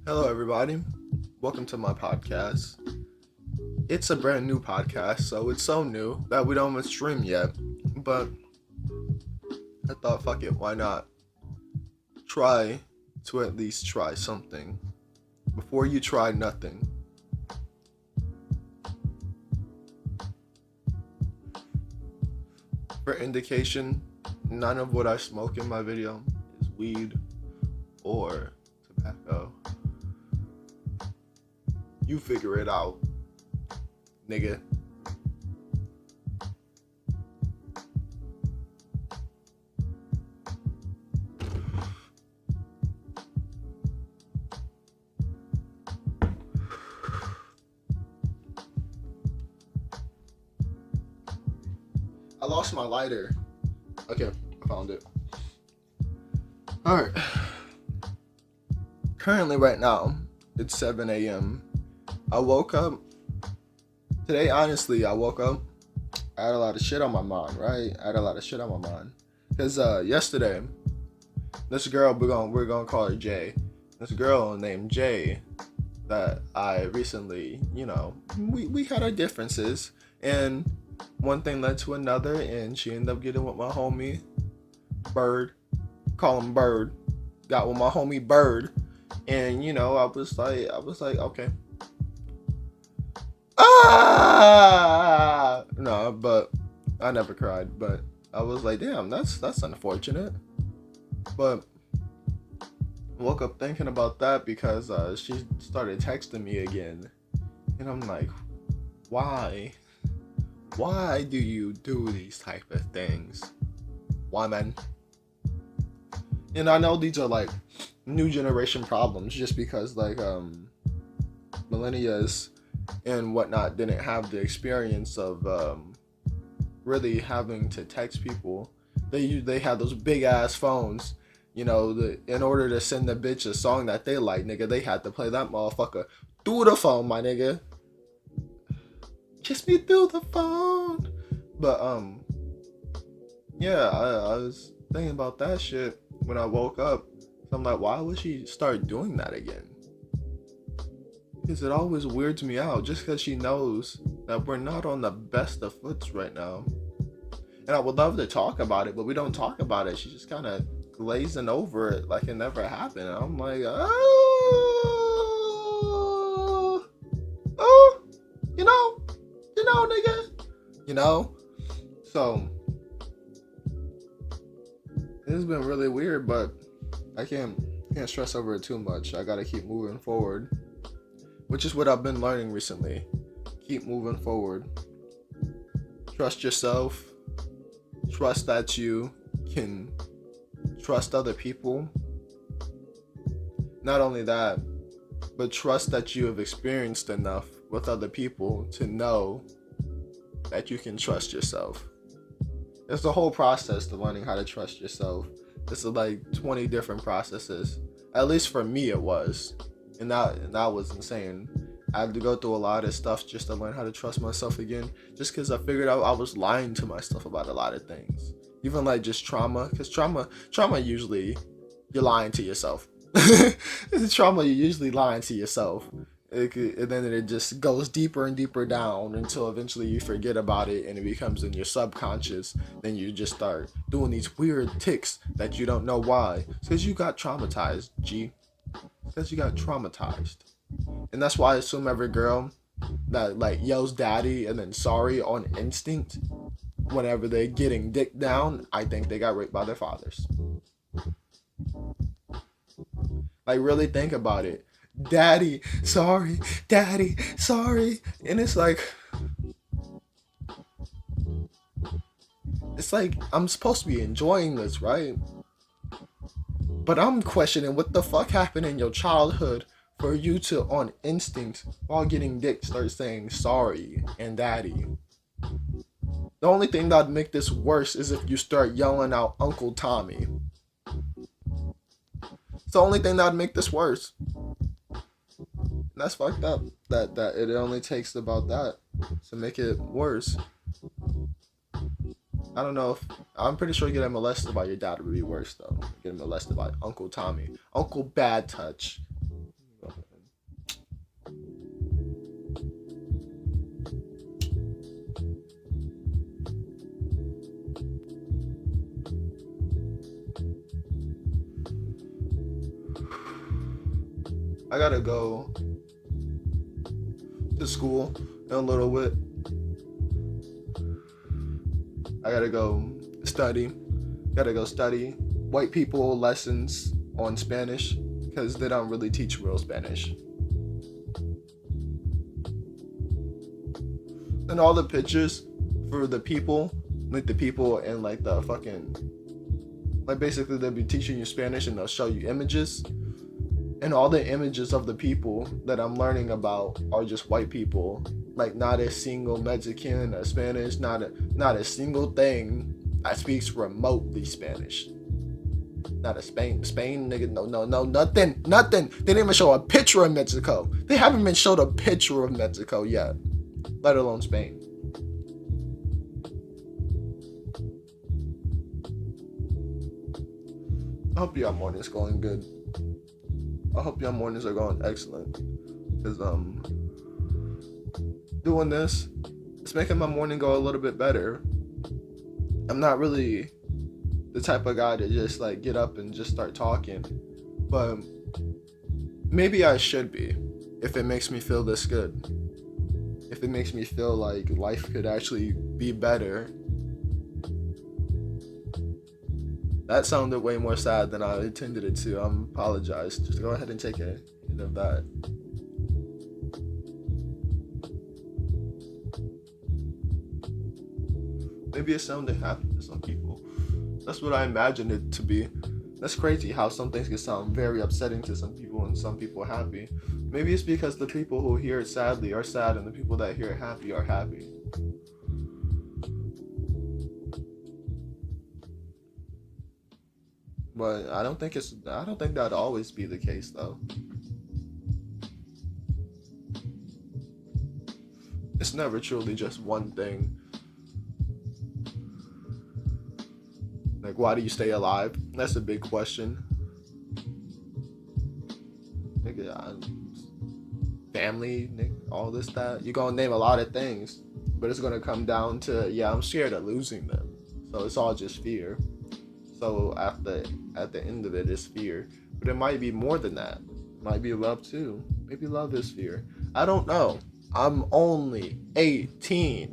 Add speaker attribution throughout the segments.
Speaker 1: Hello, everybody. Welcome to my podcast. It's a brand new podcast, so it's so new that we don't even stream yet. But I thought, fuck it, why not? Try to at least try something before you try nothing. For indication, none of what I smoke in my video is weed or tobacco. You figure it out, nigga. I lost my lighter. Okay, I found it. Alright. Currently, right now, it's 7 a.m. I woke up. Today, honestly, I woke up. I had a lot of shit on my mind, right? Because yesterday, this girl, we're gonna call her Jay. This girl named Jay that I recently, we had our differences. And one thing led to another, and she ended up getting with my homie Bird. Call him Bird. Got with my homie Bird, and I was like, okay. No, but I never cried. But I was like, damn, that's unfortunate. But I woke up thinking about that because she started texting me again, and I'm like, why? Why do you do these type of things? Why, man? And I know these are like new generation problems just because millennials and whatnot didn't have the experience of really having to text people. They had those big ass phones, in order to send the bitch a song that they like, nigga, they had to play that motherfucker through the phone, my nigga. Kiss me through the phone. But yeah, I was thinking about that shit when I woke up. So I'm like, why would she start doing that again? Because it always weirds me out, just because she knows that we're not on the best of foots right now. And I would love to talk about it, but we don't talk about it. She's just kind of glazing over it like it never happened. And I'm like, nigga. So this has been really weird, but I can't stress over it too much. I gotta keep moving forward, which is what I've been learning recently. Keep moving forward. Trust yourself. Trust that you can trust other people. Not only that, but trust that you have experienced enough with other people to know that you can trust yourself. It's the whole process to learning how to trust yourself. This is like 20 different processes. At least for me it was. And that was insane. I had to go through a lot of stuff just to learn how to trust myself again. Just because I figured out I was lying to myself about a lot of things. Even like just trauma. Because trauma usually, you're lying to yourself. Trauma, you're usually lying to yourself. And then it just goes deeper and deeper down until eventually you forget about it and it becomes in your subconscious. Then you just start doing these weird tics that you don't know why. It's because you got traumatized, G. It's because you got traumatized. And that's why I assume every girl that like yells daddy and then sorry on instinct whenever they're getting dick down, I think they got raped by their fathers. Like, really think about it. Daddy, sorry. Daddy, sorry. And it's like I'm supposed to be enjoying this, right? But I'm questioning what the fuck happened in your childhood for you to, on instinct, while getting dick, start saying sorry and daddy. The only thing that'd make this worse is if you start yelling out Uncle Tommy. It's the only thing that'd make this worse. That's fucked up. That it only takes about that to make it worse. I don't know if I'm pretty sure getting molested by your dad would be worse though. Getting molested by Uncle Tommy, Uncle Bad Touch. I gotta go to school in a little bit. I gotta go study. Gotta go study white people lessons on Spanish because they don't really teach real Spanish. And all the pictures for the people, like the people and like the fucking, like basically they'll be teaching you Spanish and they'll show you images. And all the images of the people that I'm learning about are just white people. Like not a single Mexican or Spanish, not a single thing that speaks remotely Spanish. Not a Spain, nigga, no, nothing. They didn't even show a picture of Mexico. They haven't been showed a picture of Mexico yet, let alone Spain. I hope your morning's going good. I hope your mornings are going excellent. Cause doing this, it's making my morning go a little bit better. I'm not really the type of guy to just like get up and just start talking, but maybe I should be if it makes me feel this good. If it makes me feel like life could actually be better. That sounded way more sad than I intended it to. I apologize. Just go ahead and take a hit of that. Maybe it sounded happy to some people. That's what I imagined it to be. That's crazy how some things can sound very upsetting to some people and some people happy. Maybe it's because the people who hear it sadly are sad and the people that hear it happy are happy. But I don't think that'd always be the case though. It's never truly just one thing. Like, why do you stay alive? That's a big question. Nigga, family, nigga, all this, that. You're gonna name a lot of things, but it's gonna come down to, yeah, I'm scared of losing them. So it's all just fear. So at the end of it is fear. But it might be more than that. It might be love too. Maybe love is fear. I don't know. I'm only 18.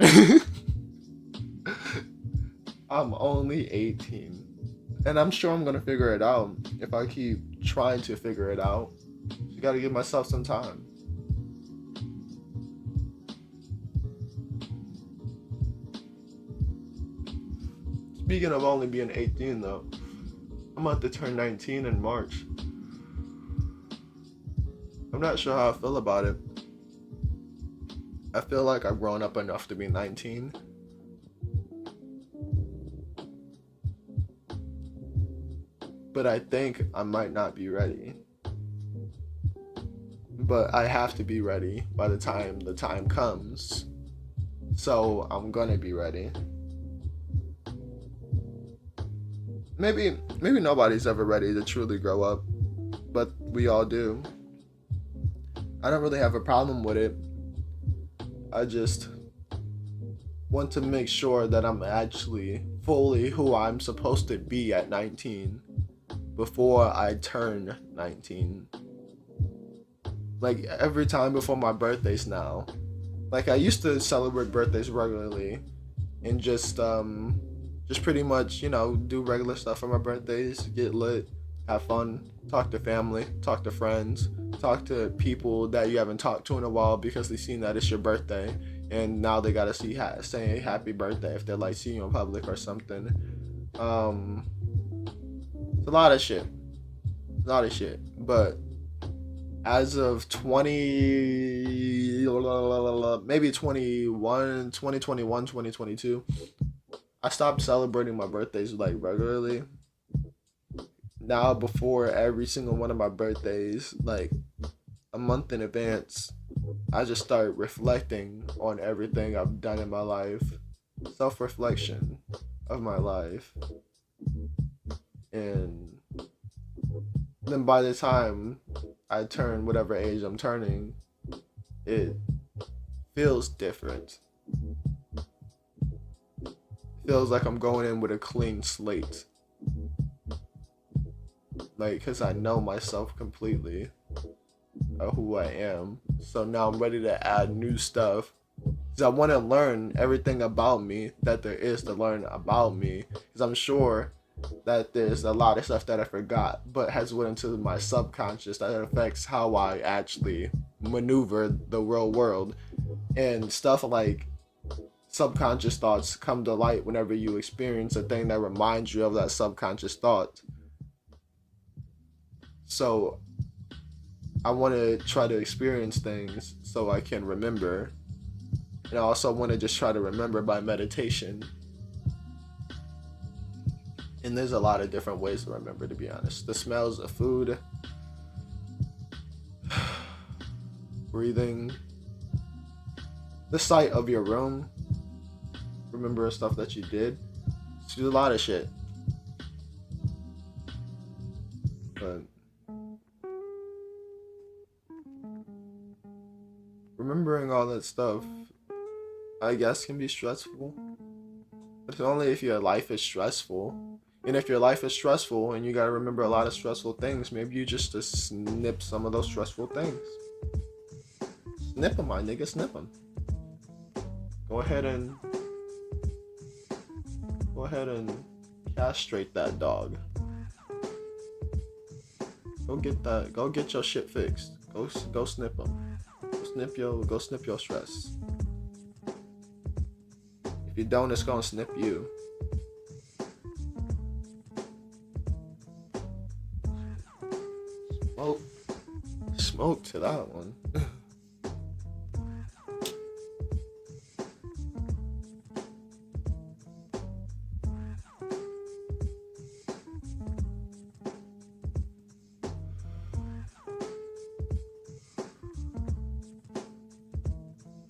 Speaker 1: I'm only 18. And I'm sure I'm gonna figure it out if I keep trying to figure it out. You gotta give myself some time. Speaking of only being 18 though, I'm about to turn 19 in March. I'm not sure how I feel about it. I feel like I've grown up enough to be 19. But I think I might not be ready. But I have to be ready by the time comes. So I'm gonna be ready. Maybe nobody's ever ready to truly grow up, but we all do. I don't really have a problem with it. I just want to make sure that I'm actually fully who I'm supposed to be at 19 before I turn 19. Like every time before my birthdays now. Like I used to celebrate birthdays regularly and just pretty much, do regular stuff for my birthdays, get lit, have fun, talk to family, talk to friends, talk to people that you haven't talked to in a while because they've seen that it's your birthday and now they gotta say happy birthday if they're like seeing you in public or something. It's a lot of shit. But as of 2022, I stopped celebrating my birthdays like regularly. Now before every single one of my birthdays, like a month in advance, I just start reflecting on everything I've done in my life. Self-reflection of my life. And then by the time I turn whatever age I'm turning, it feels different. Feels like I'm going in with a clean slate. Like, because I know myself completely. of who I am. So now I'm ready to add new stuff. Because I want to learn everything about me that there is to learn about me. Because I'm sure that there's a lot of stuff that I forgot, but has went into my subconscious that affects how I actually maneuver the real world. And stuff like subconscious thoughts come to light whenever you experience a thing that reminds you of that subconscious thought. So I want to try to experience things so I can remember. And I also want to just try to remember by meditation. And there's a lot of different ways to remember, to be honest. The smells of food, breathing, the sight of your room, remember stuff that you did. There's a lot of shit. But remembering all that stuff, I guess, can be stressful. But it's only if your life is stressful. And if your life is stressful and you gotta remember a lot of stressful things, maybe you just snip some of those stressful things. Snip them, my nigga, snip them. Go ahead and castrate that dog. Go get your shit fixed. Go snip them. Go snip your stress. If you don't, it's gonna snip you. Smoke to that one.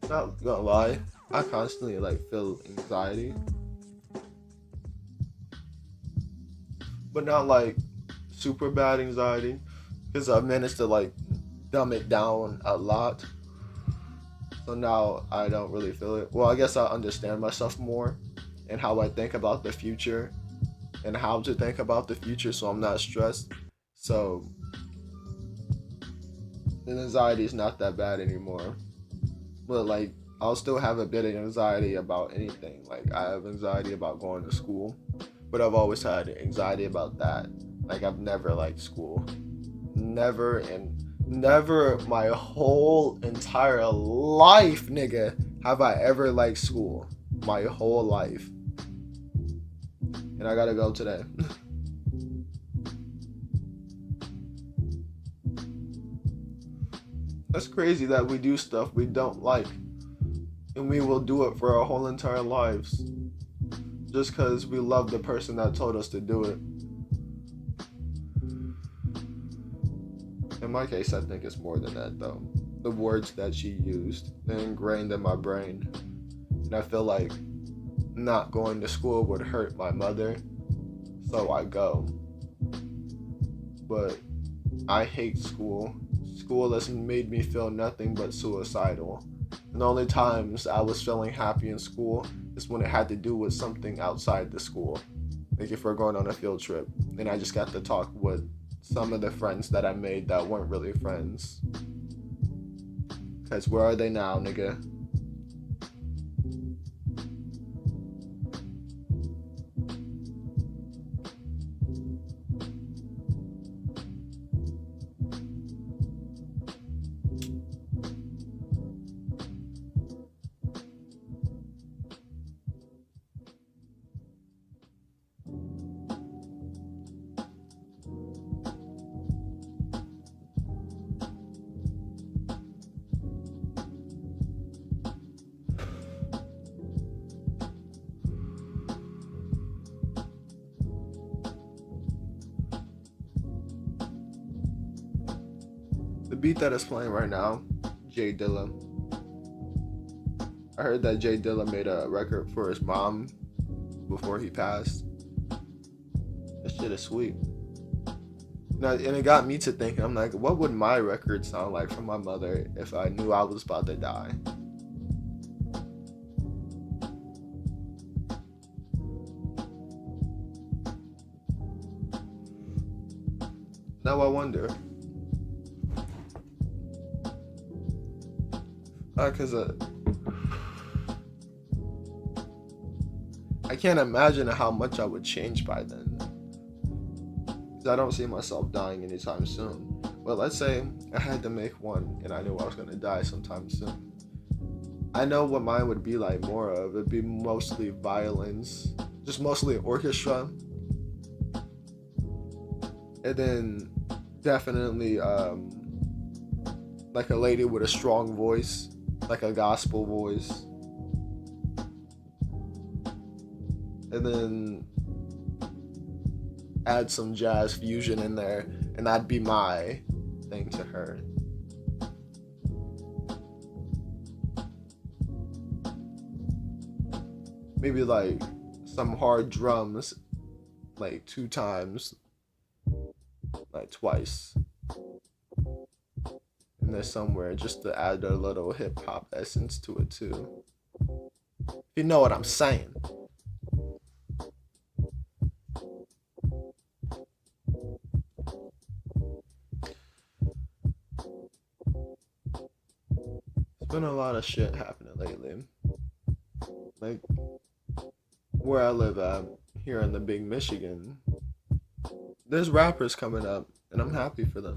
Speaker 1: Not gonna lie, I constantly feel anxiety, but not super bad anxiety, because I've managed to dumb it down a lot. So now I don't really feel it. Well, I guess I understand myself more and how I think about the future and how to think about the future, so I'm not stressed. So the anxiety is not that bad anymore. But I'll still have a bit of anxiety about anything. I have anxiety about going to school, but I've always had anxiety about that. I've never liked school. Never my whole entire life, nigga, have I ever liked school. My whole life. And I gotta go today. That's crazy that we do stuff we don't like, and we will do it for our whole entire lives just because we love the person that told us to do it. In my case, I think it's more than that, though. The words that she used, they're ingrained in my brain, and I feel like not going to school would hurt my mother, so I go. But I hate school. School has made me feel nothing but suicidal. And the only times I was feeling happy in school is when it had to do with something outside the school. If we're going on a field trip and I just got to talk with some of the friends that I made that weren't really friends. Because where are they now, nigga? The beat that is playing right now, Jay Dilla. I heard that Jay Dilla made a record for his mom before he passed. That shit is sweet. Now, and it got me to thinking, I'm like, what would my record sound like from my mother if I knew I was about to die? Now I wonder, Cause I can't imagine how much I would change by then. Cause I don't see myself dying anytime soon. But let's say I had to make one, and I knew I was gonna die sometime soon. I know what mine would be like more of. It'd be mostly violins, just mostly orchestra, and then definitely like a lady with a strong voice, like a gospel voice, and then add some jazz fusion in there, and that'd be my thing to her. Maybe like some hard drums, like 2 times, like twice, in there somewhere, just to add a little hip hop essence to it too. If you know what I'm saying. There's been a lot of shit happening lately. Like where I live at, here in the big Michigan, there's rappers coming up, and I'm happy for them.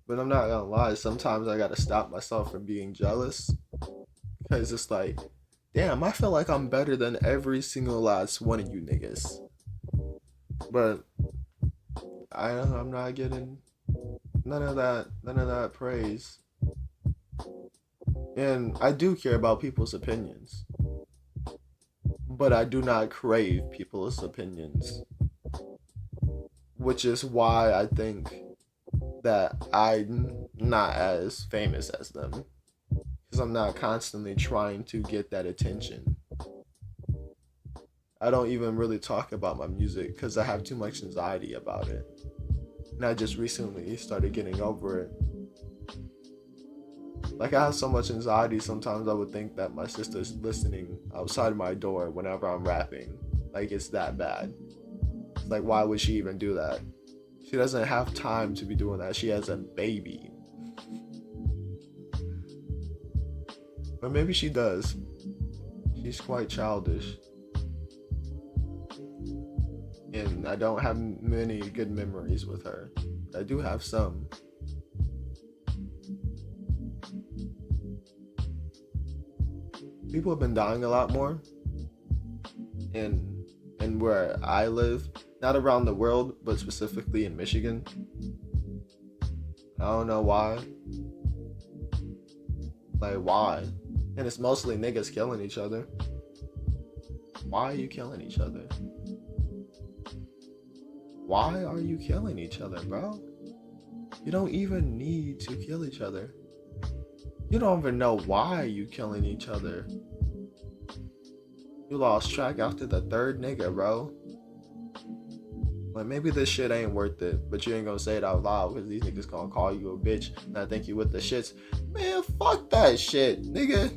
Speaker 1: But I'm not gonna lie, sometimes I gotta stop myself from being jealous. Because it's like, damn, I feel like I'm better than every single last one of you niggas. But I'm not getting none of that praise. And I do care about people's opinions. But I do not crave people's opinions. Which is why I think that I'm not as famous as them. Because I'm not constantly trying to get that attention. I don't even really talk about my music because I have too much anxiety about it. And I just recently started getting over it. Like, I have so much anxiety, sometimes I would think that my sister's listening outside my door whenever I'm rapping. Like, it's that bad. It's like, why would she even do that? She doesn't have time to be doing that. She has a baby. But maybe she does. She's quite childish. And I don't have many good memories with her. But I do have some. People have been dying a lot more in where I live, not around the world, but specifically in Michigan. I don't know why. Like, why? And it's mostly niggas killing each other. Why are you killing each other? Why are you killing each other, bro? You don't even need to kill each other. You don't even know why you killing each other. You lost track after the third nigga, bro. Like, maybe this shit ain't worth it, but you ain't gonna say it out loud because these niggas gonna call you a bitch and I think you with the shits. Man, fuck that shit, nigga.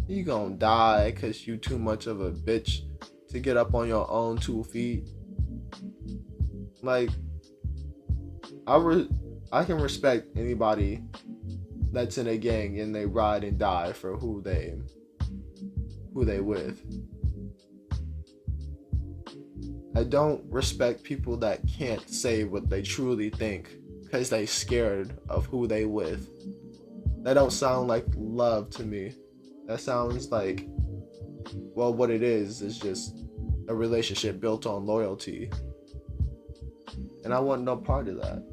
Speaker 1: You gonna die because you too much of a bitch to get up on your own 2 feet. Like, I can respect anybody that's in a gang and they ride and die for who they with. I don't respect people that can't say what they truly think because they scared of who they with. That don't sound like love to me. That sounds like, well, what it is just a relationship built on loyalty. And I want no part of that.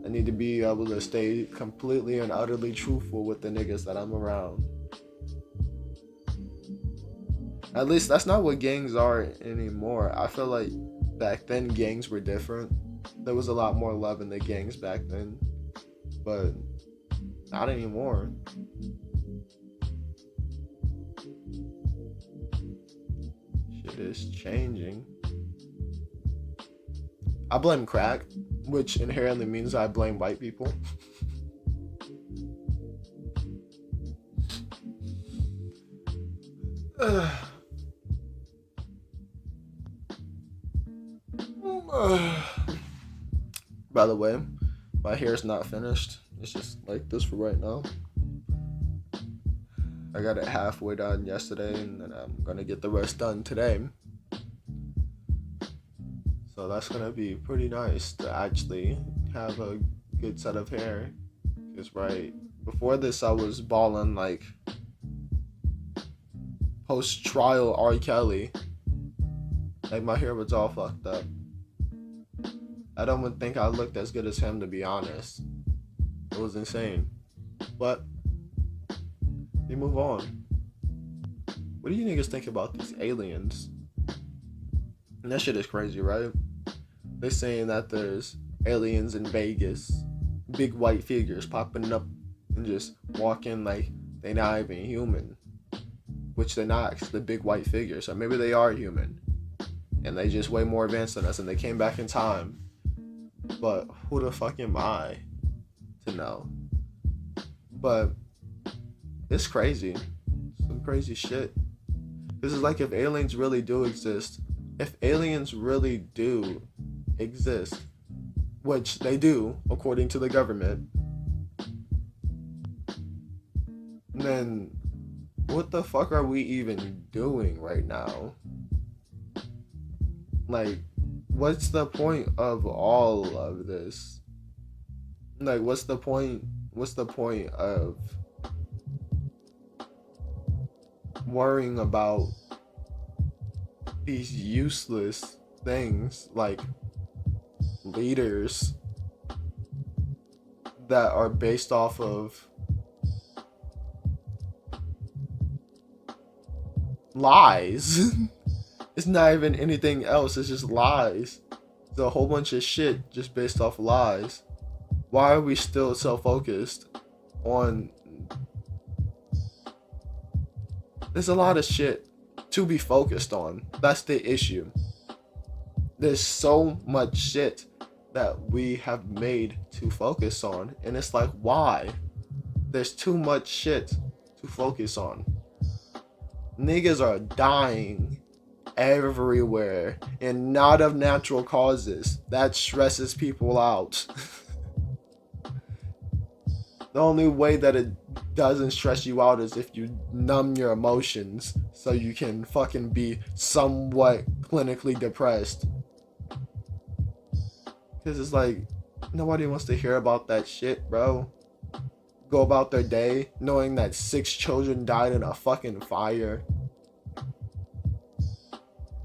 Speaker 1: I need to be able to stay completely and utterly truthful with the niggas that I'm around. At least that's not what gangs are anymore. I feel like back then gangs were different. There was a lot more love in the gangs back then. But not anymore. Shit is changing. I blame crack, which inherently means I blame white people. By the way, My hair's not finished. It's just like this for right now. I got it halfway done yesterday, and then I'm gonna get the rest done today. So that's gonna be pretty nice to actually have a good set of hair. Cause right before this, I was balling like post-trial R. Kelly. Like my hair was all fucked up. I don't even think I looked as good as him, to be honest. It was insane. But we move on. What do you niggas think about these aliens? And that shit is crazy, right? They're saying that there's aliens in Vegas, big white figures popping up and just walking like they're not even human, which they're not, because they're big white figures. So maybe they are human, and they just way more advanced than us, and they came back in time. But who the fuck am I to know? But it's crazy, some crazy shit. This is like, if aliens really do exist, which they do according to the government, then what the fuck are we even doing right now? Like, what's the point of all of this? Like, what's the point of worrying about these useless things like leaders that are based off of lies? It's not even anything else, it's just lies. It's a whole bunch of shit just based off lies. Why are we still so focused on... There's a lot of shit to be focused on. That's the issue. There's so much shit that we have made to focus on, and it's like, why? There's too much shit to focus on. Niggas are dying everywhere, and not of natural causes. That stresses people out. The only way that it doesn't stress you out is if you numb your emotions so you can fucking be somewhat clinically depressed. Because it's like, nobody wants to hear about that shit, bro. Go about their day knowing that 6 children died in a fucking fire.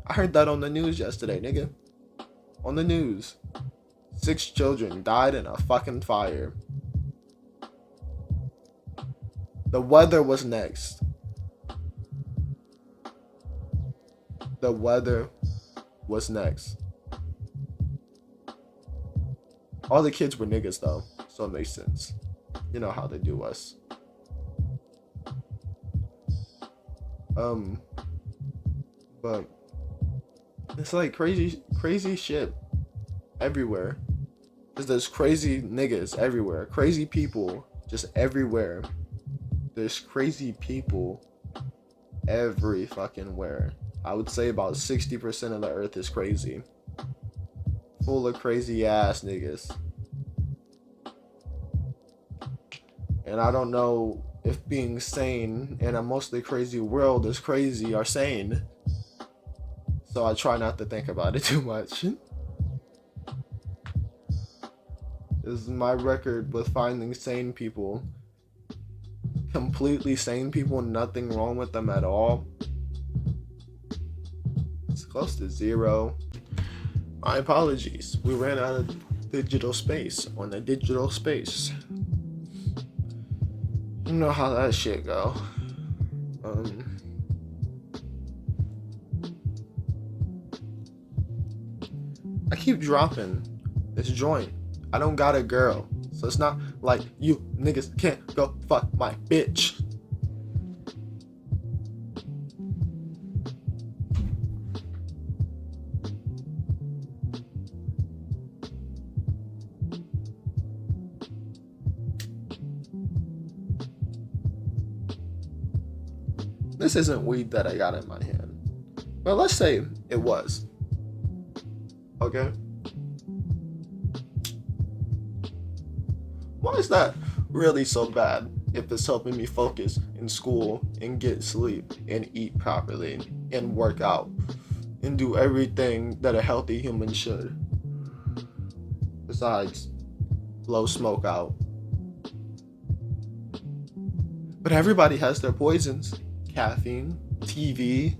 Speaker 1: I heard that on the news yesterday, nigga. On the news. 6 children died in a fucking fire. The weather was next. The weather was next. All the kids were niggas though, so it makes sense. You know how they do us. But it's like crazy shit everywhere. Cause there's crazy niggas everywhere. Crazy people just everywhere. There's crazy people every fucking where. I would say about 60% of the earth is crazy. Full of crazy ass niggas. And I don't know if being sane in a mostly crazy world is crazy or sane. So I try not to think about it too much. This is my record with finding sane people. Completely sane people, nothing wrong with them at all. It's close to 0. My apologies. We ran out of digital space on the digital space. You know how that shit go. I keep dropping this joint. I don't got a girl. So it's not like you niggas can't go fuck my bitch. This isn't weed that I got in my hand. Well, let's say it was. Okay? Why is that really so bad if it's helping me focus in school and get sleep and eat properly and work out and do everything that a healthy human should? Besides, blow smoke out. But everybody has their poisons. Caffeine, TV,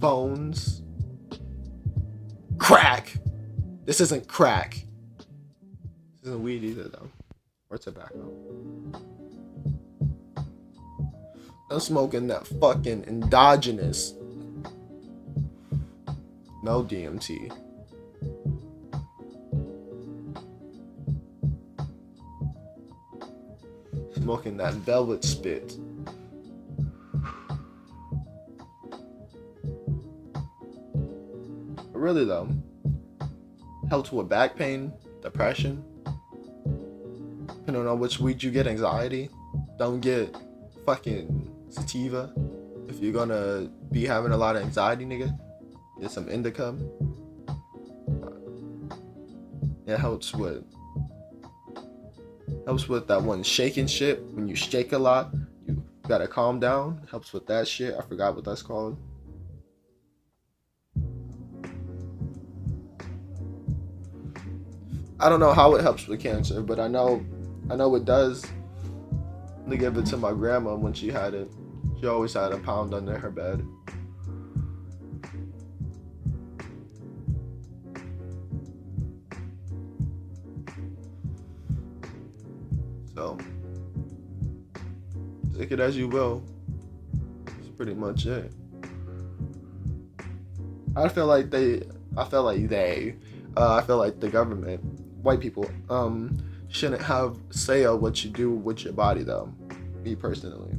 Speaker 1: phones, crack. This isn't crack. This isn't weed either, though. Or tobacco. I'm smoking that fucking endogenous. No DMT. Smoking that velvet spit. But really though, helps with back pain, depression. Depending on which weed you get, anxiety. Don't get fucking sativa if you're gonna be having a lot of anxiety, nigga. Get some indica. It helps with that one shaking shit. When you shake a lot, you gotta calm down. Helps with that shit. I forgot what that's called. I don't know how it helps with cancer, but I know it does. They gave it to my grandma when she had it. She always had a pound under her bed. So, take it as you will. That's pretty much it. I feel like the government, white people, shouldn't have say of what you do with your body though. Me personally.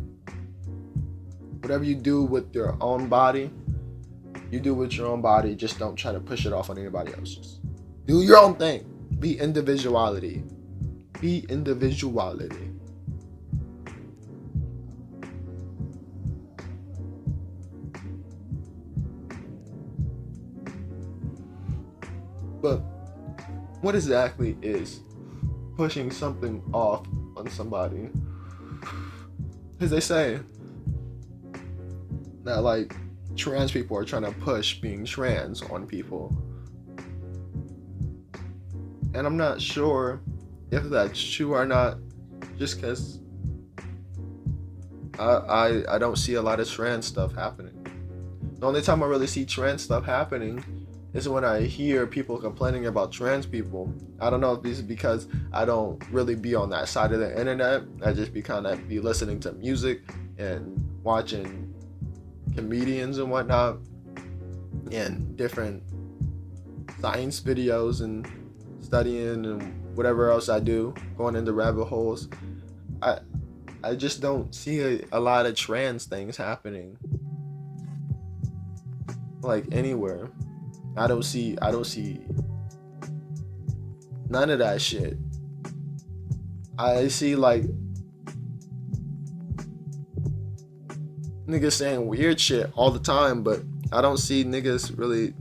Speaker 1: Whatever you do with your own body, you do with your own body. Just don't try to push it off on anybody else. Just do your own thing. Be individuality. Be individuality. But what exactly is pushing something off on somebody? Because they say that like trans people are trying to push being trans on people. And I'm not sure if that's true or not, just because I don't see a lot of trans stuff happening. The only time I really see trans stuff happening is when I hear people complaining about trans people. I don't know if this is because I don't really be on that side of the internet. I just be listening to music and watching comedians and whatnot and different science videos and studying and whatever else I do, going into rabbit holes. I just don't see a lot of trans things happening like anywhere. I don't see none of that shit. I see like niggas saying weird shit all the time, but I don't see niggas really.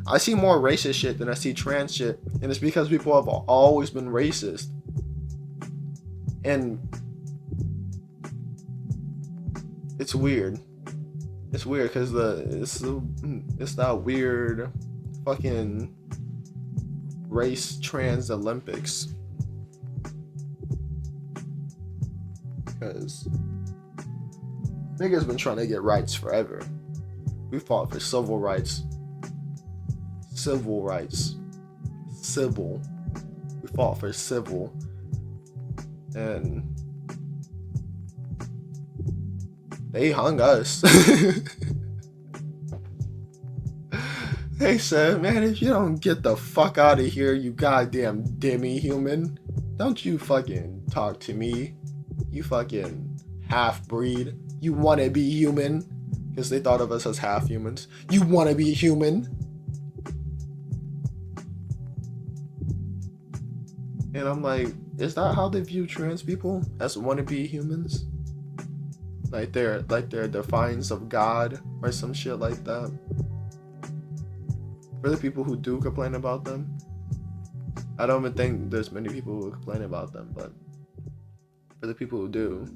Speaker 1: I see more racist shit than I see trans shit, and it's because people have always been racist. And it's weird. It's weird because it's that weird fucking race trans Olympics. Because niggas been trying to get rights forever. We fought for civil rights. Civil. We fought for civil. And they hung us. They said, man, if you don't get the fuck out of here, you goddamn demi-human, don't you fucking talk to me. You fucking half-breed. You want to be human. Because they thought of us as half-humans. You want to be human. And I'm like, is that how they view trans people? As wannabe humans? Like they're defiance of God or some shit like that? For the people who do complain about them, I don't even think there's many people who complain about them, but for the people who do.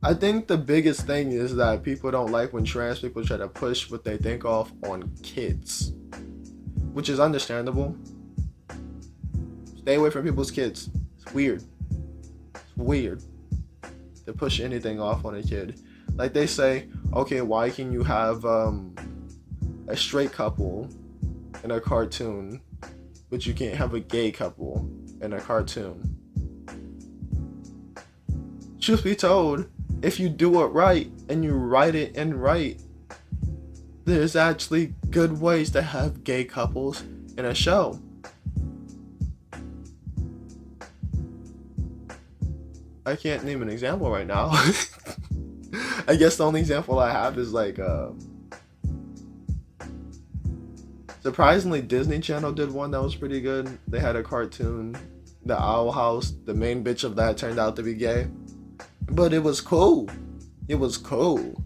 Speaker 1: I think the biggest thing is that people don't like when trans people try to push what they think off on kids, which is understandable. Stay away from people's kids. It's weird. It's weird to push anything off on a kid. Like they say, okay, why can you have a straight couple in a cartoon, but you can't have a gay couple in a cartoon? Truth be told, if you do it right and you write it in right, there's actually good ways to have gay couples in a show. I can't name an example right now. I guess the only example I have is like surprisingly Disney Channel did one that was pretty good. They had a cartoon, The Owl House. The main bitch of that turned out to be gay. But it was cool. It was cool.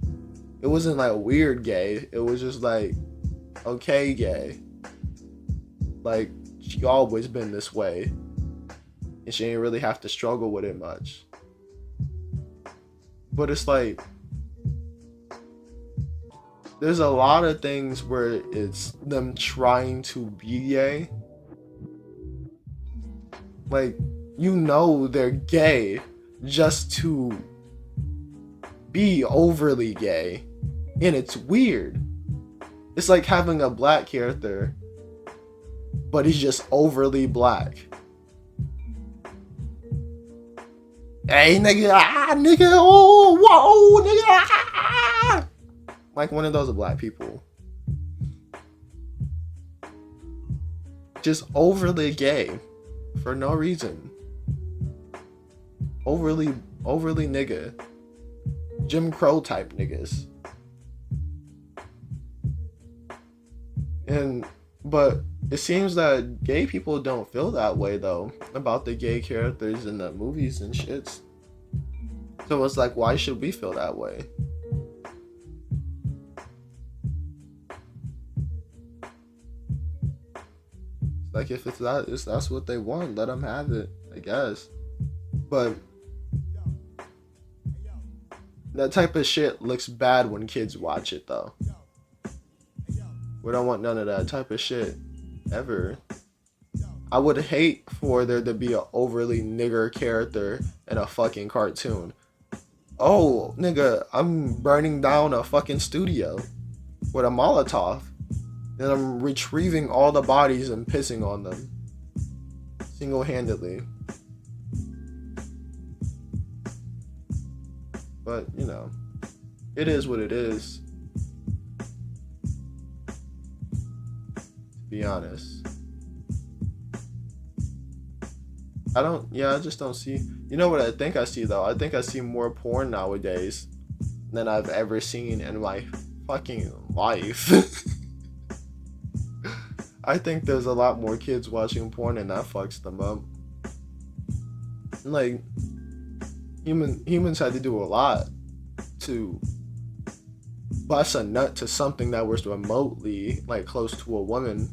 Speaker 1: It wasn't like weird gay. It was just like okay gay. Like she always been this way. And she didn't really have to struggle with it much. But it's like there's a lot of things where it's them trying to be gay. Like, you know they're gay just to be overly gay. And it's weird. It's like having a black character, but he's just overly black. Hey, nigga, nigga, oh, whoa, nigga, Like one of those black people. Just overly gay for no reason. Overly nigga. Jim Crow type niggas. But it seems that gay people don't feel that way though about the gay characters in the movies and shits. So it's like, why should we feel that way? Like if that's what they want, let them have it, I guess. But that type of shit looks bad when kids watch it though. We don't want none of that type of shit ever. I would hate for there to be an overly nigger character in a fucking cartoon. Oh, nigga, I'm burning down a fucking studio with a Molotov. And I'm retrieving all the bodies and pissing on them. Single-handedly. But, you know, it is what it is. To be honest. I just don't see. You know what I think I see though? I think I see more porn nowadays than I've ever seen in my fucking life. I think there's a lot more kids watching porn and that fucks them up. Like, humans had to do a lot to bust a nut to something that was remotely, like, close to a woman.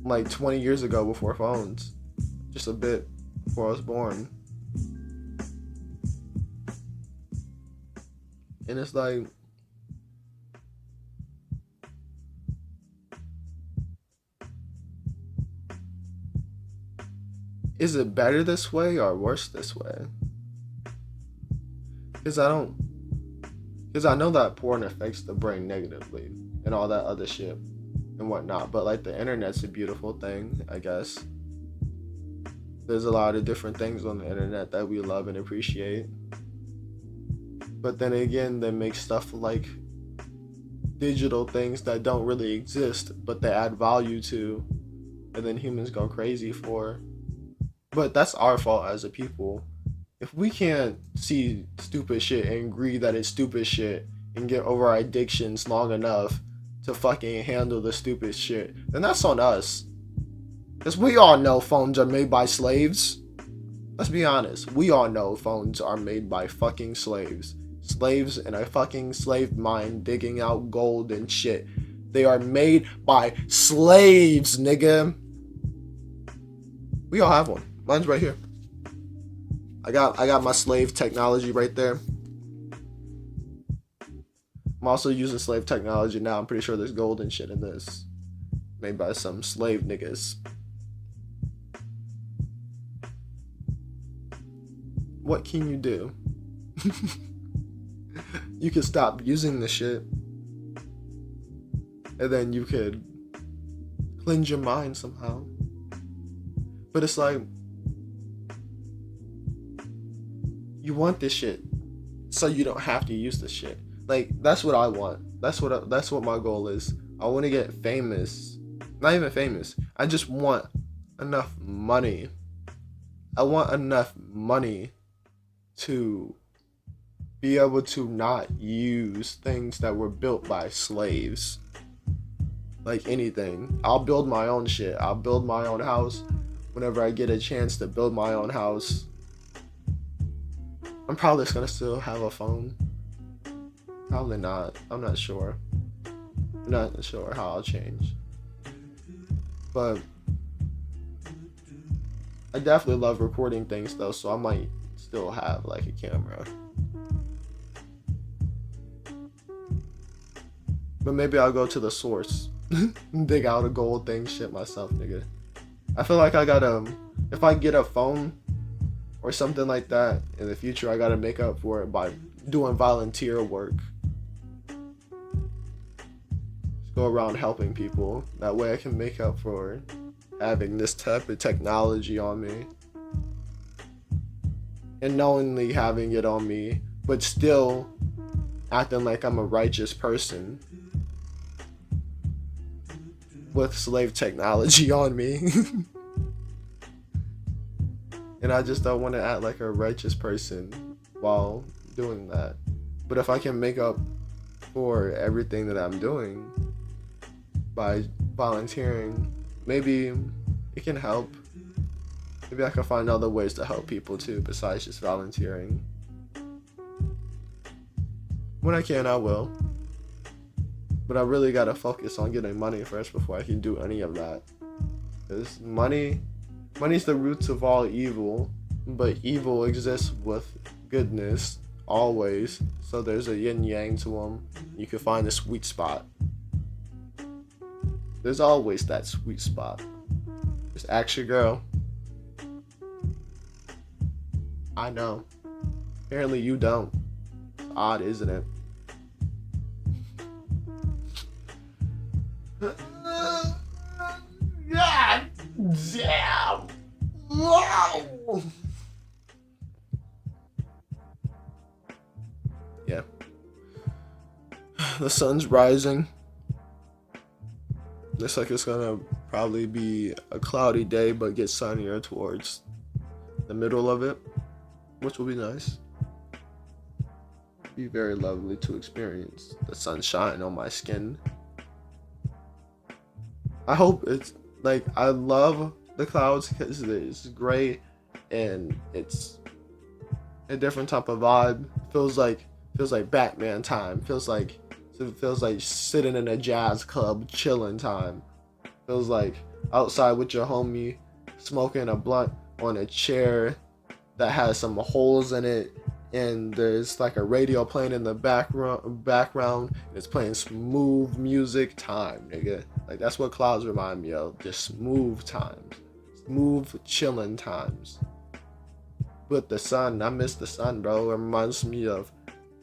Speaker 1: Like, 20 years ago before phones. Just a bit before I was born. And it's like, is it better this way or worse this way? Because I know that porn affects the brain negatively and all that other shit and whatnot. But like the internet's a beautiful thing, I guess. There's a lot of different things on the internet that we love and appreciate. But then again, they make stuff like digital things that don't really exist, but they add value to, and then humans go crazy for. But that's our fault as a people. If we can't see stupid shit and agree that it's stupid shit and get over our addictions long enough to fucking handle the stupid shit, then that's on us. Because we all know phones are made by slaves. Let's be honest. We all know phones are made by fucking slaves. Slaves in a fucking slave mine digging out gold and shit. They are made by slaves, nigga. We all have one. Mine's right here. I got my slave technology right there. I'm also using slave technology now. I'm pretty sure there's gold and shit in this. Made by some slave niggas. What can you do? You could stop using the shit. And then you could cleanse your mind somehow. But it's like, you want this shit so you don't have to use this shit. Like, that's what I want. That's what my goal is. I want to get famous. Not even famous. I just want enough money. I want enough money to be able to not use things that were built by slaves. Like anything. I'll build my own shit. I'll build my own house whenever I get a chance to build my own house. I'm probably just gonna still have a phone. Probably not. I'm not sure. I'm not sure how I'll change. But I definitely love recording things though, so I might still have like a camera. But maybe I'll go to the source. Dig out a gold thing, shit myself, nigga. I feel like I gotta, if I get a phone or something like that in the future, I gotta make up for it by doing volunteer work. Just go around helping people. That way I can make up for having this type of technology on me. And knowingly having it on me, but still acting like I'm a righteous person. With slave technology on me. And I just don't want to act like a righteous person while doing that. But if I can make up for everything that I'm doing by volunteering, maybe it can help. Maybe I can find other ways to help people too besides just volunteering. When I can, I will. But I really gotta focus on getting money first before I can do any of that. Because money's the roots of all evil, but evil exists with goodness always. So there's a yin yang to them. You can find the sweet spot. There's always that sweet spot. Just ask your girl. I know. Apparently you don't. It's odd, isn't it? God damn! Whoa! Yeah. The sun's rising. Looks like it's gonna probably be a cloudy day, but get sunnier towards the middle of it, which will be nice. Be very lovely to experience the sunshine on my skin. I hope it's like, I love the clouds because it's gray and it's a different type of vibe. Feels like Batman time. Feels like sitting in a jazz club chilling time. Feels like outside with your homie smoking a blunt on a chair that has some holes in it, and there's like a radio playing in the background. And it's playing smooth music time, nigga. Like, that's what clouds remind me of. Just smooth times. Smooth chilling times. But the sun, I miss the sun, bro. It reminds me of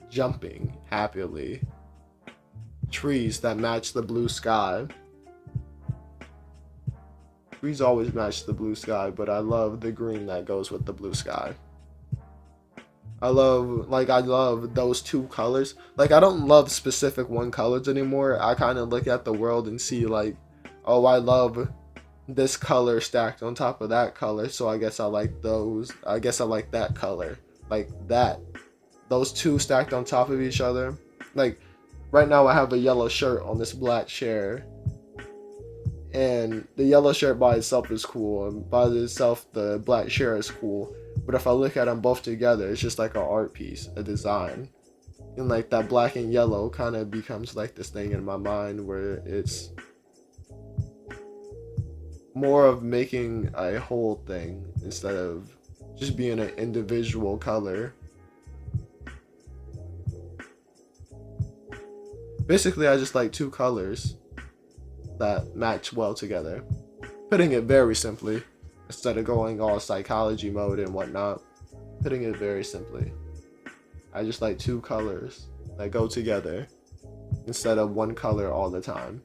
Speaker 1: jumping happily. Trees that match the blue sky. Trees always match the blue sky, but I love the green that goes with the blue sky. I love those two colors. Like, I don't love specific one colors anymore. I kind of look at the world and see like, oh, I love this color stacked on top of that color, so I guess I like those. I guess I like that color. Like that. Those two stacked on top of each other. Like, right now I have a yellow shirt on this black chair. And the yellow shirt by itself is cool, and by itself the black shirt is cool. But if I look at them both together, it's just like an art piece, a design. And like that black and yellow kind of becomes like this thing in my mind where it's more of making a whole thing instead of just being an individual color. Basically, I just like two colors that match well together. Putting it very simply, instead of going all psychology mode and whatnot. Putting it very simply, I just like two colors that go together instead of one color all the time.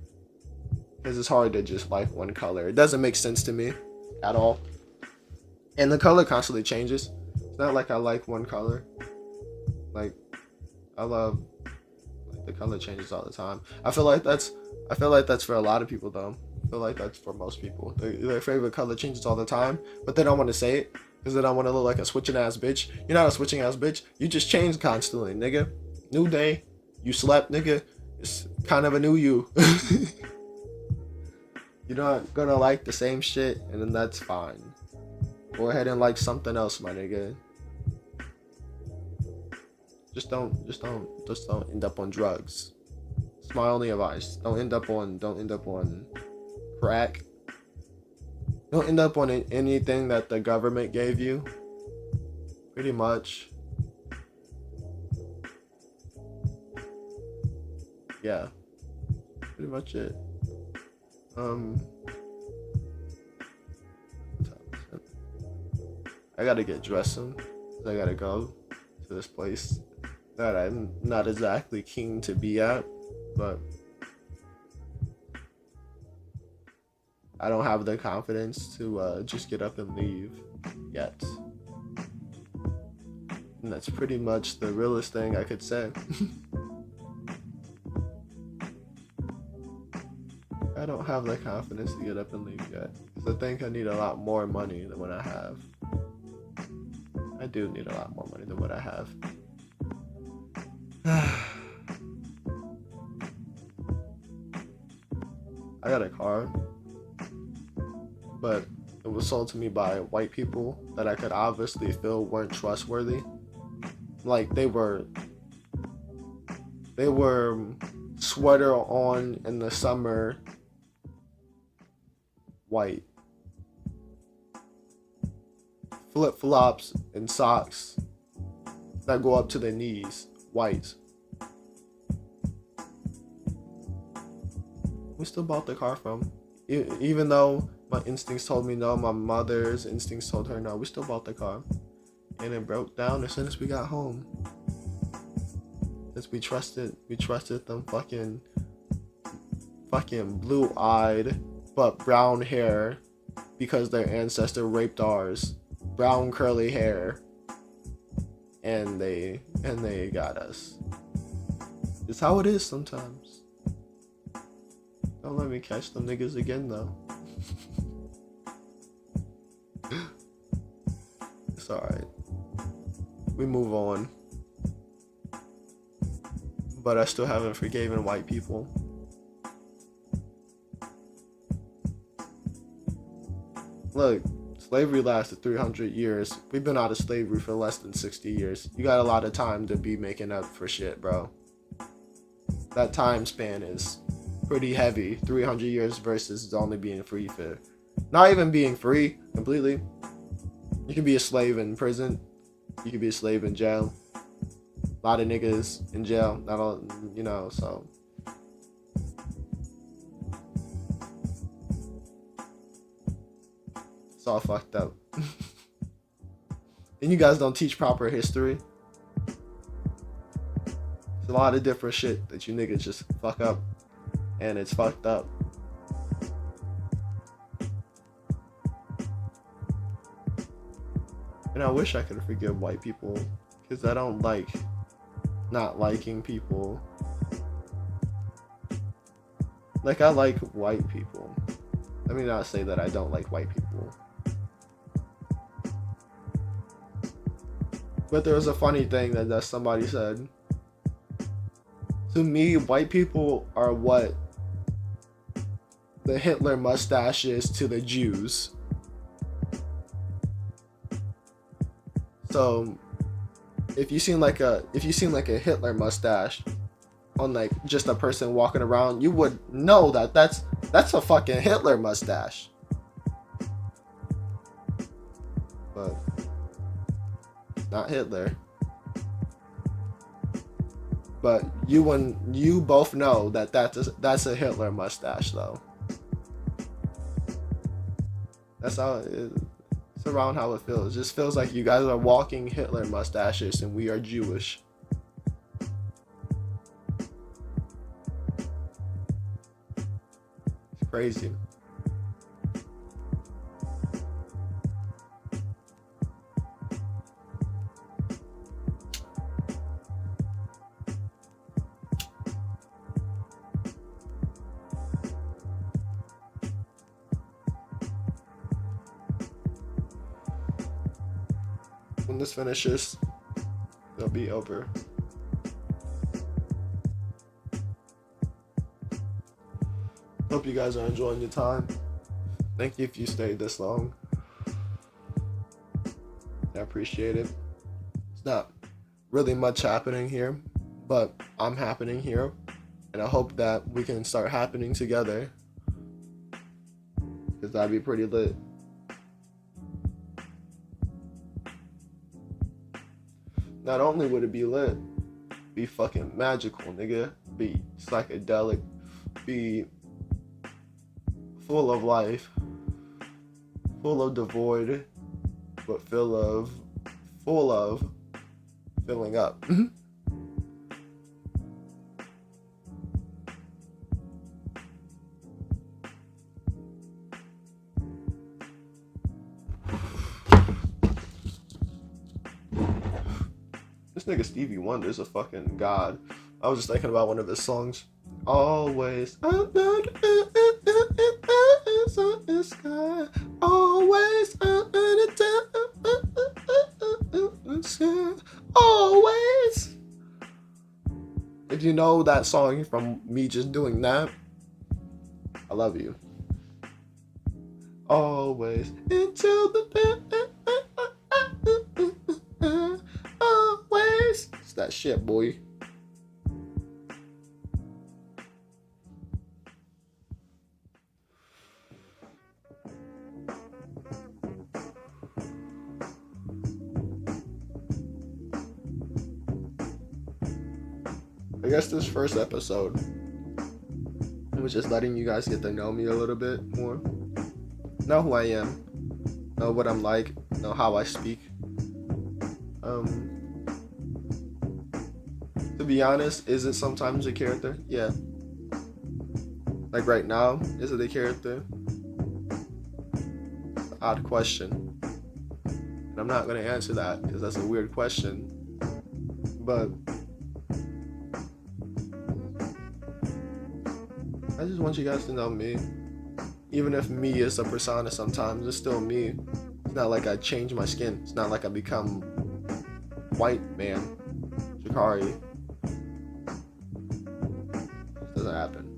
Speaker 1: Because it's hard to just like one color. It doesn't make sense to me at all. And the color constantly changes. It's not like I like one color. Like, I love, like, the color changes all the time. I feel like that's for a lot of people though. I feel like that's for most people. Their favorite color changes all the time, but they don't want to say it because they don't want to look like a switching ass bitch. You're not a switching ass bitch. You just change constantly, nigga. New day, you slept, nigga. It's kind of a new you. You're not gonna like the same shit, and then that's fine. Go ahead and like something else, my nigga. Just don't end up on drugs. It's my only advice. Don't end up on crack. Don't end up on anything that the government gave you. Pretty much. Yeah. Pretty much it. I gotta get dressed soon. I gotta go to this place that I'm not exactly keen to be at, but I don't have the confidence to just get up and leave yet. And that's pretty much the realest thing I could say. I don't have the confidence to get up and leave yet, because I think I need a lot more money than what I have. I do need a lot more money than what I have. I got a car, but it was sold to me by white people that I could obviously feel weren't trustworthy. Like, they were sweater on in the summer, white, flip-flops and socks that go up to their knees, white. We still bought the car from, even though my instincts told me no, my mother's instincts told her no, we still bought the car. And it broke down as soon as we got home. Because we trusted them fucking blue-eyed but brown hair, because their ancestor raped ours. Brown curly hair. And they got us. It's how it is sometimes. Don't let me catch them niggas again though. It's alright. We move on. But I still haven't forgiven white people. Look, slavery lasted 300 years. We've been out of slavery for less than 60 years. You got a lot of time to be making up for shit, bro. That time span is pretty heavy. 300 years versus only being free for... Not even being free completely. You can be a slave in prison. You can be a slave in jail. A lot of niggas in jail. Not all, you know, so... It's all fucked up. And you guys don't teach proper history. There's a lot of different shit that you niggas just fuck up. And it's fucked up. And I wish I could forgive white people, because I don't like not liking people. Like, I like white people. Let me not say that I don't like white people. But there was a funny thing that somebody said. To me, white people are what the Hitler mustache is to the Jews. So, if you seen like a Hitler mustache on like just a person walking around, you would know that that's a fucking Hitler mustache. but not Hitler. But you both know that that's a Hitler mustache, though. That's how it is. It's around how it feels. It just feels like you guys are walking Hitler mustaches and we are Jewish. It's crazy. When this finishes, it'll be over. Hope you guys are enjoying your time. Thank you if you stayed this long. I appreciate it. It's not really much happening here, but I'm happening here, and I hope that we can start happening together, because that'd be pretty lit. Not only would it be lit, be fucking magical, nigga. Be psychedelic. Be full of life. Full of the void, but full of filling up. This nigga Stevie Wonder is a fucking god. I was just thinking about one of his songs. Always under the sky. Always under the sky. Always. If you know that song from me just doing that, I love you. Always until the always. It's that shit, boy. I guess this first episode was just letting you guys get to know me a little bit more. Know who I am. Know what I'm like. Know how I speak. To be honest, is it sometimes a character? Yeah. Like right now, is it a character? It's an odd question. And I'm not going to answer that because that's a weird question. But I just want you guys to know me. Even if me is a persona sometimes, it's still me. It's not like I change my skin. It's not like I become white man, Shikari. It doesn't happen.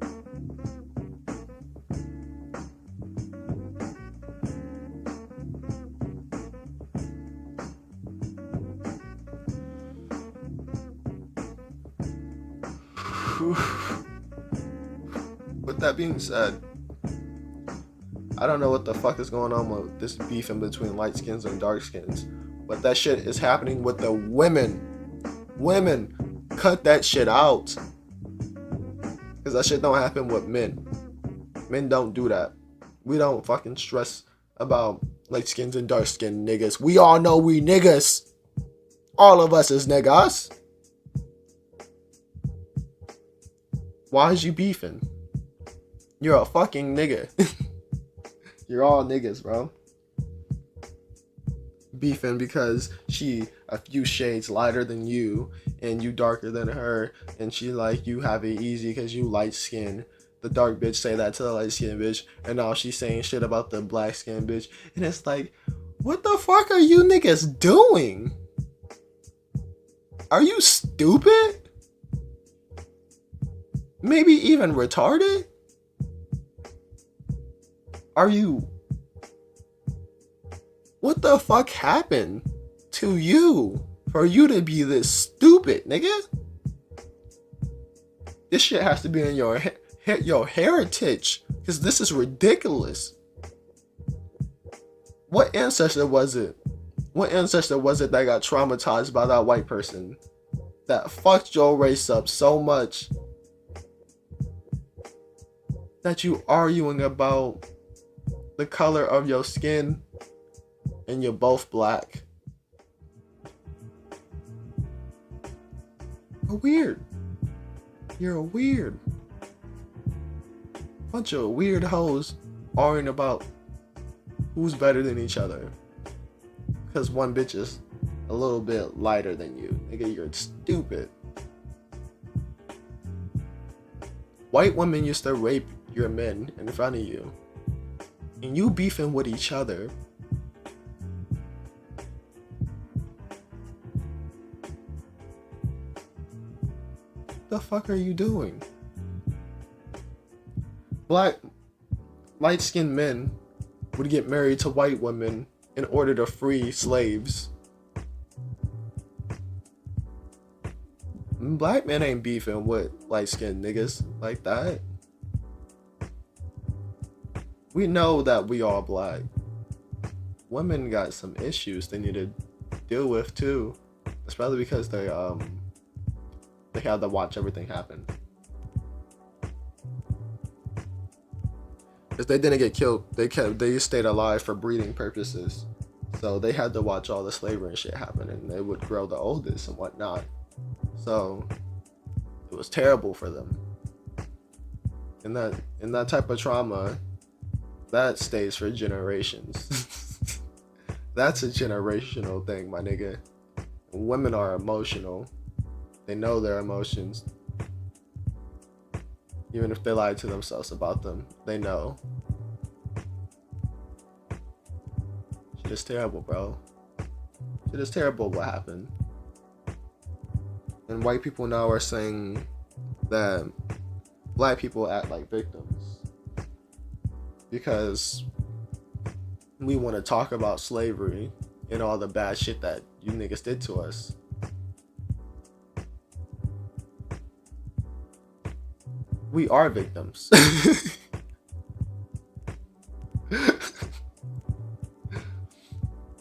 Speaker 1: With that being said, I don't know what the fuck is going on with this beef in between light skins and dark skins, but that shit is happening with the women. Women, cut that shit out. Because that shit don't happen with men. Men don't do that. We don't fucking stress about light skins and dark skin niggas. We all know we niggas. All of us is niggas. Why is you beefing? You're a fucking nigga. You're all niggas, bro. Beefing because she a few shades lighter than you and you darker than her, and she like you have it easy because you light skin. The dark bitch say that to the light skin bitch, and now she's saying shit about the black skin bitch, and it's like, what the fuck are you niggas doing? Are you stupid? Maybe even retarded? Are you... What the fuck happened to you for you to be this stupid, nigga? This shit has to be in your heritage, because this is ridiculous. What ancestor was it What ancestor was it that got traumatized by that white person that fucked your race up so much that you arguing about the color of your skin and you're both black? You're weird. You're weird. Bunch of weird hoes arguing about who's better than each other. Because one bitch is a little bit lighter than you. Nigga, you're stupid. White women used to rape your men in front of you. And you beefing with each other. The fuck are you doing? Black, light-skinned men would get married to white women in order to free slaves. Black men ain't beefing with light-skinned niggas like that. We know that we all black. Women got some issues they need to deal with too, especially because they had to watch everything happen. If they didn't get killed, they stayed alive for breeding purposes. So they had to watch all the slavery and shit happen, and they would grow the oldest and whatnot. So it was terrible for them. And that type of trauma, that stays for generations. That's a generational thing, my nigga. Women are emotional. They know their emotions. Even if they lie to themselves about them, they know. Shit is terrible, bro. Shit is terrible what happened. And white people now are saying that black people act like victims because we want to talk about slavery and all the bad shit that you niggas did to us. We are victims.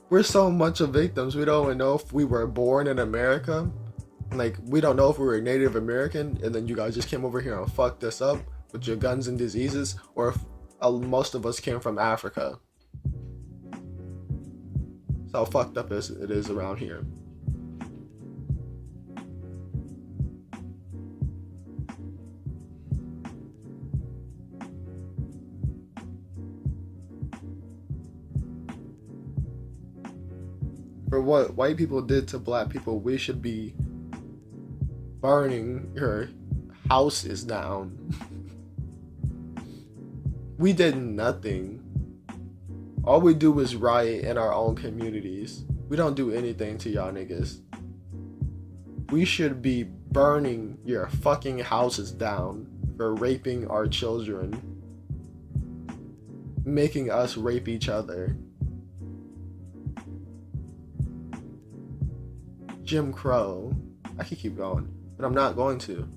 Speaker 1: We're so much of victims. We don't even know if we were born in America. Like, we don't know if we were Native American and then you guys just came over here and fucked us up with your guns and diseases, or if most of us came from Africa. That's how fucked up it is around here. For what white people did to black people, we should be burning your houses down. We did nothing. All we do is riot in our own communities. We don't do anything to y'all niggas. We should be burning your fucking houses down for raping our children, making us rape each other. Jim Crow. I could keep going, but I'm not going to,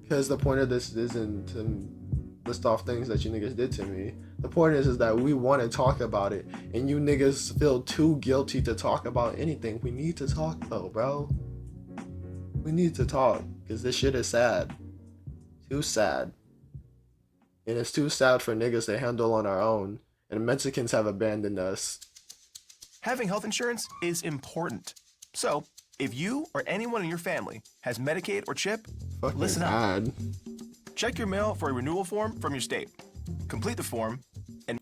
Speaker 1: because the point of this isn't to list off things that you niggas did to me. The point is that we want to talk about it, and you niggas feel too guilty to talk about anything. We need to talk though, bro. We need to talk, because this shit is sad. Too sad. And it's too sad for niggas to handle on our own, and Mexicans have abandoned us.
Speaker 2: Having health insurance is important. So, if you or anyone in your family has Medicaid or CHIP, listen up. Check your mail for a renewal form from your state. Complete the form and...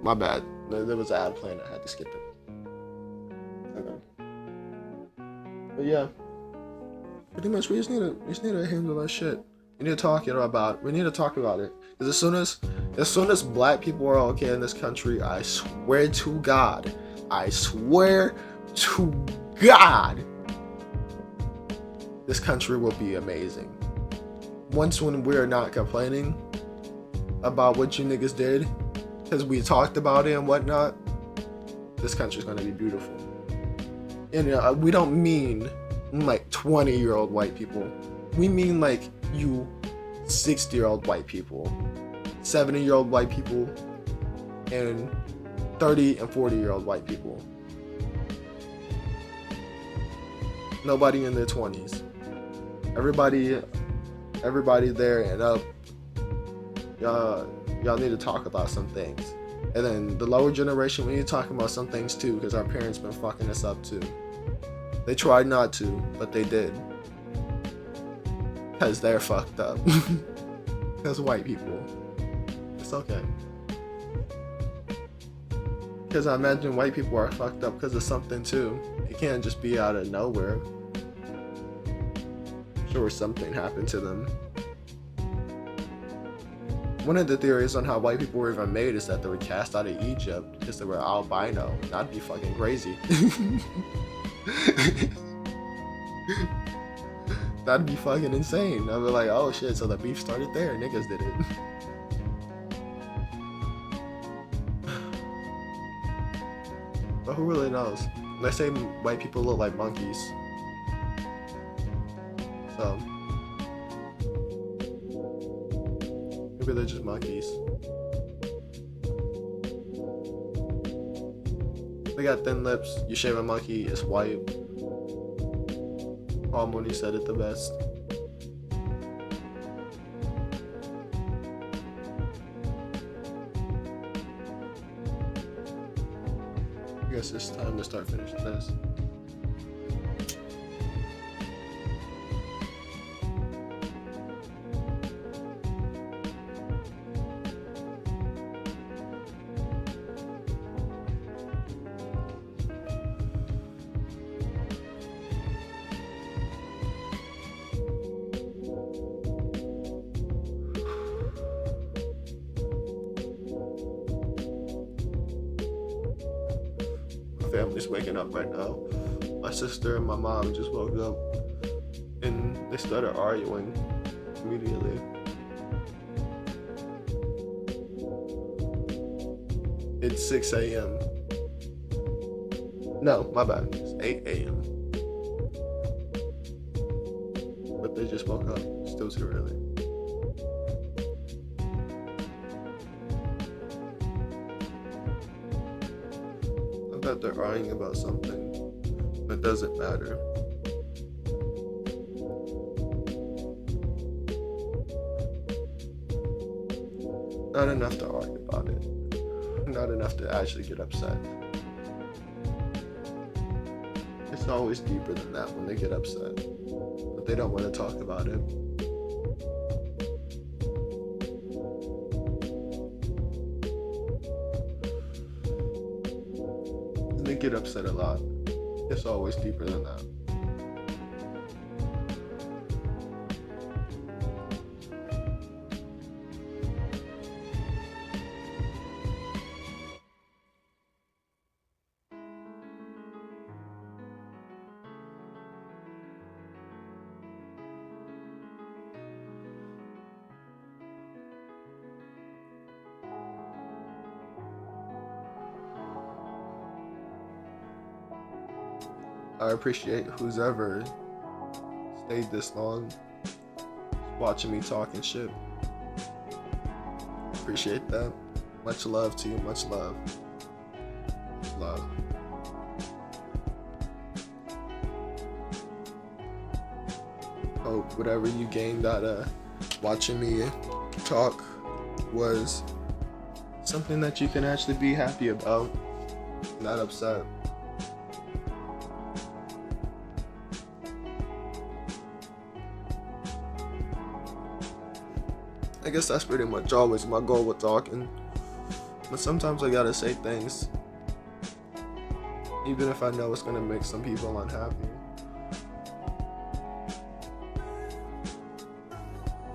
Speaker 1: My bad. There was an ad playing. I had to skip it. Okay. But yeah. Pretty much we just need to handle that shit. We need to talk about it. Because as soon as black people are okay in this country, I swear to God, this country will be amazing. Once when we're not complaining about what you niggas did, because we talked about it and whatnot, this country's gonna be beautiful. And we don't mean like 20-year-old white people. We mean like you 60-year-old white people, 70-year-old white people, and 30 and 40-year-old white people. Nobody in their 20s. Everybody there and up. Y'all need to talk about some things. And then the lower generation, we need to talk about some things too, because our parents been fucking us up too. They tried not to, but they did. Because they're fucked up. Because white people. It's okay. Because I imagine white people are fucked up because of something too. It can't just be out of nowhere. Sure, something happened to them. One of the theories on how white people were even made is that they were cast out of Egypt because they were albino. That'd be fucking crazy. That'd be fucking insane. I'd be like, oh shit, so the beef started there. Niggas did it. But who really knows? They say white people look like monkeys. So maybe they're just monkeys. They got thin lips. You shave a monkey, it's white. Paul Mooney said it the best. I guess it's time to start finishing this. Family's waking up right now. My sister and my mom just woke up and they started arguing immediately. It's 6 a.m. No, my bad. It's 8 a.m. But they just woke up. Still too early. That they're arguing about something that doesn't matter. Not enough to argue about it. Not enough to actually get upset. It's always deeper than that when they get upset. But they don't want to talk about it. They get upset a lot. It's always deeper than that. I appreciate who's ever stayed this long watching me talking shit. Appreciate that. Much love to you. Much love. Love. Hope whatever you gained out of watching me talk was something that you can actually be happy about, not upset. I guess that's pretty much always my goal with talking. But sometimes I gotta say things, even if I know it's gonna make some people unhappy.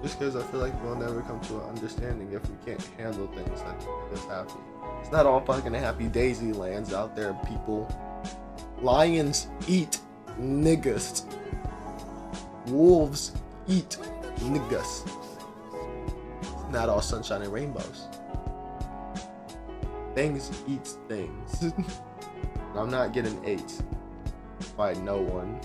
Speaker 1: Just because I feel like we'll never come to an understanding if we can't handle things that make us happy. It's not all fucking happy daisy lands out there, people. Lions eat niggas. Wolves eat niggas. Not all sunshine and rainbows. Things eat things. I'm not getting ate by no one.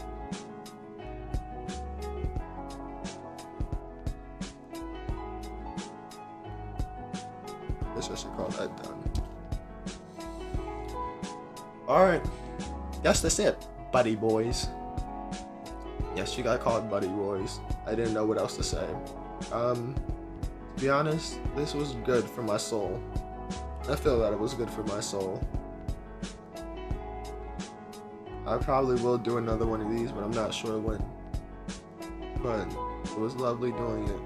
Speaker 1: Guess I should call that done. Alright. Guess that's it, buddy boys. Yes, you got called buddy boys. I didn't know what else to say. To be honest, this was good for my soul. I feel that it was good for my soul. I probably will do another one of these, but I'm not sure when. But it was lovely doing it.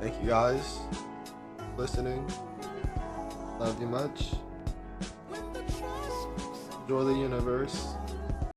Speaker 1: Thank you guys for listening. Love you much. Enjoy the universe.